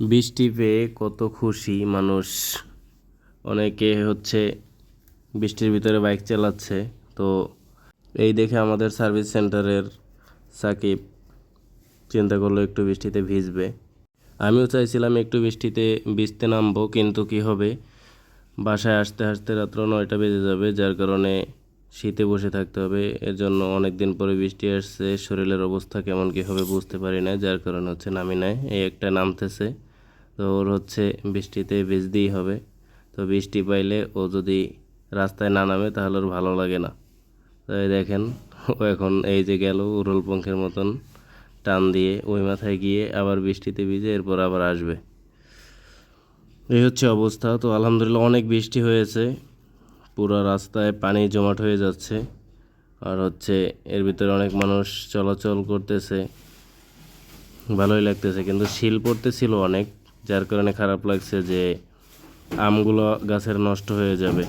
বৃষ্টি পেয়ে কত খুশি মানুষ। অনেকে বৃষ্টির ভিতরে বাইক চালাচ্ছে। তো এই দেখে আমাদের সার্ভিস সেন্টারের সাকিব চিন্তা করলো একটু বৃষ্টিতে ভিজবে। আমিও চাইছিলাম একটু বৃষ্টিতে ভিজতে নামবো, কিন্তু কি হবে, বাসায় আসতে আসতে রাত্র 9টা বেজে যাবে, যার কারণে শীতে বসে থাকতে হবে। এর জন্য অনেক দিন পরে বৃষ্টি আসছে, শরীরের অবস্থা কেমন কী হবে বুঝতে পারি না, যার কারণে নামি নাই। এই একটা নামতেছে, তো ওর বৃষ্টিতে ভিজতেই হবে। তো বৃষ্টি পাইলে ও যদি রাস্তায় না নামে তাহলে ওর ভালো লাগে না। তাই দেখেন, ও এখন এই যে গেল উড়ল পঙ্খের মতন টান দিয়ে ওই মাথায় গিয়ে আবার বৃষ্টিতে ভিজে এরপর আবার আসবে। এই অবস্থা। তো আলহামদুলিল্লাহ অনেক বৃষ্টি হয়েছে, পুরো রাস্তায় পানি জমাট হয়ে যাচ্ছে। আর এর ভিতরে অনেক মানুষ চলাচল করতেছে, ভালোই লাগতেছে, কিন্তু শিল পড়তেছিল অনেক, যার কারণে খারাপ লাগছে যে আমগুলো গাছের নষ্ট হয়ে যাবে।